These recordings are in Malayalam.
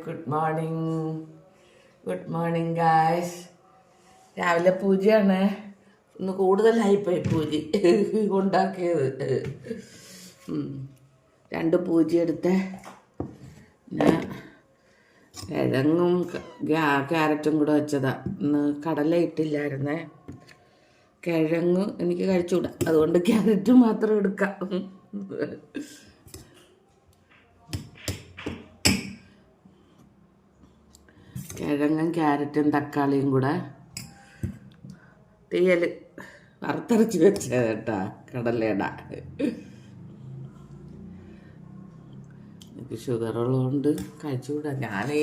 Good morning. Good morning guys. രാവിലെ പൂജയാണ്. ഒന്ന് കൂടുതലായിപ്പോയി പൂജ ഉണ്ടാക്കിയത്. 2 പൂജ എടുത്ത് ഞാൻ കിഴങ്ങും ക്യാരറ്റും കൂടെ വെച്ചതാ. ഇന്ന് കടല ഇട്ടില്ലായിരുന്നേ. കിഴങ്ങ് എനിക്ക് കഴിച്ചുകൂടാ, അതുകൊണ്ട് ക്യാരറ്റ് മാത്രം എടുക്കാം. കിഴങ്ങും ക്യാരറ്റും തക്കാളിയും കൂടെ തീയൽ വറുത്തരച്ച് വെച്ചത് കേട്ടാ. കടലയുടെ എനിക്ക് ഷുഗറുള്ളതുകൊണ്ട് കഴിച്ചുകൂടാ. ഞാൻ ഈ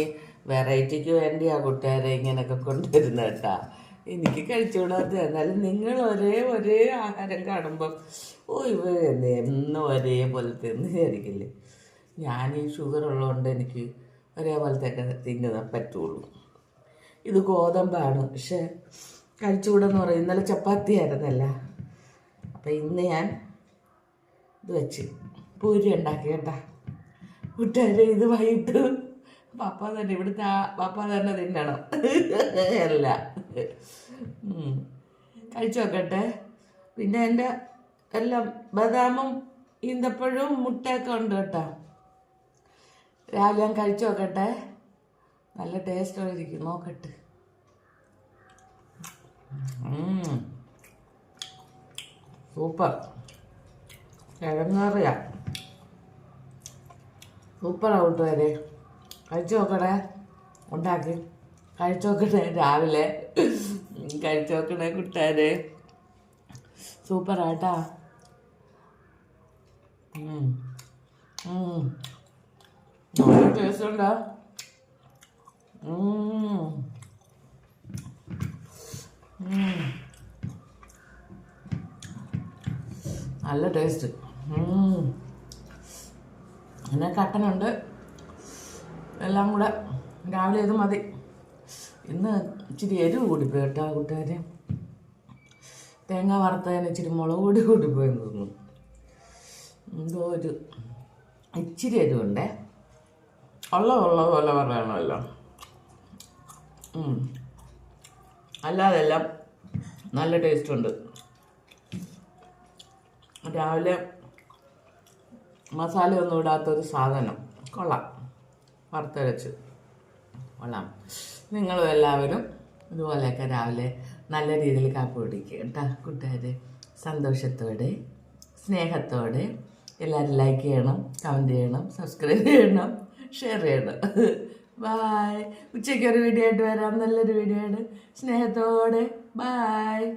വെറൈറ്റിക്ക് വേണ്ടിയാ കൂട്ടുകാരെ ഇങ്ങനെയൊക്കെ കൊണ്ടുവരുന്നത് കേട്ടാ. എനിക്ക് കഴിച്ചുകൂടാത്ത. എന്നാലും നിങ്ങൾ ഒരേ ആഹാരം കാണുമ്പം ഇവ എന്നും ഒരേപോലത്തെ എന്ന് വിചാരിക്കില്ലേ. ഞാൻ ഈ ഷുഗറുള്ളതുകൊണ്ട് എനിക്ക് ഒരേപോലത്തെയൊക്കെ തിന്നാൻ പറ്റുള്ളൂ. ഇത് ഗോതമ്പാണ്, പക്ഷെ കഴിച്ചുകൂടെന്ന് പറയും. ഇന്നലെ ചപ്പാത്തി ആയിരുന്നല്ല, അപ്പം ഇന്ന് ഞാൻ ഇത് വെച്ച് പൂരി ഉണ്ടാക്കി കേട്ടാ. കൂട്ടുകാരെ ഇത് വൈകിട്ട് പപ്പ തന്നെ ഇവിടുത്തെ പപ്പ തന്നെ തിന്നണം. അല്ല കഴിച്ചു നോക്കട്ടെ. പിന്നെ എൻ്റെ എല്ലാം ബദാമും ഈന്തപ്പഴവും മുട്ടയൊക്കെ ഉണ്ട് കേട്ടോ. രാവിലെ ഞാൻ കഴിച്ചു നോക്കട്ടെ. നല്ല ടേസ്റ്റോടിരിക്കും, നോക്കട്ടെ. സൂപ്പർ. കിഴങ്ങറിയ സൂപ്പറാണ് കൂട്ടുകാരെ. കഴിച്ചു നോക്കണേ, ഉണ്ടാക്കി കഴിച്ചു നോക്കണേ. രാവിലെ കഴിച്ചു നോക്കണേ കൂട്ടുകാരെ. സൂപ്പറാട്ടാ. നല്ല ടേസ്റ്റ് ഉണ്ടോ? നല്ല ടേസ്റ്റ്. പിന്നെ കട്ടനുണ്ട്. എല്ലാം കൂടെ രാവിലെ ഇത് മതി. ഇന്ന് ഇച്ചിരി എരിവ് കൂടിപ്പോയി കേട്ടോ കൂട്ടുകാരെ. തേങ്ങ വറുത്തതിന് ഇച്ചിരി മുളക് പൊടി കൂടിപ്പോയെന്ന് തോന്നുന്നു. എന്തോ ഒരു ഇച്ചിരി എരിവുണ്ടേ. ഉള്ളത് പോലെ പറയണമല്ലോ. അല്ലാതെല്ലാം നല്ല ടേസ്റ്റുണ്ട്. രാവിലെ മസാലയൊന്നും ഇടാത്തൊരു സാധനം. കൊള്ളാം, വറുത്തരച്ച് കൊള്ളാം. നിങ്ങളും എല്ലാവരും ഇതുപോലെയൊക്കെ രാവിലെ നല്ല രീതിയിൽ കാപ്പി കുടിക്കുക കേട്ടോ കൂട്ടുകാർ. സന്തോഷത്തോടെ സ്നേഹത്തോടെ എല്ലാവരും ലൈക്ക് ചെയ്യണം, കമൻറ്റ് ചെയ്യണം, സബ്സ്ക്രൈബ് ചെയ്യണം, ഷെയർ ചെയ്യണം. ബായ്. ഉച്ചയ്ക്കൊരു വീഡിയോ ആയിട്ട് വരാം. നല്ലൊരു വീഡിയോ ആണ്. സ്നേഹത്തോടെ ബായ്.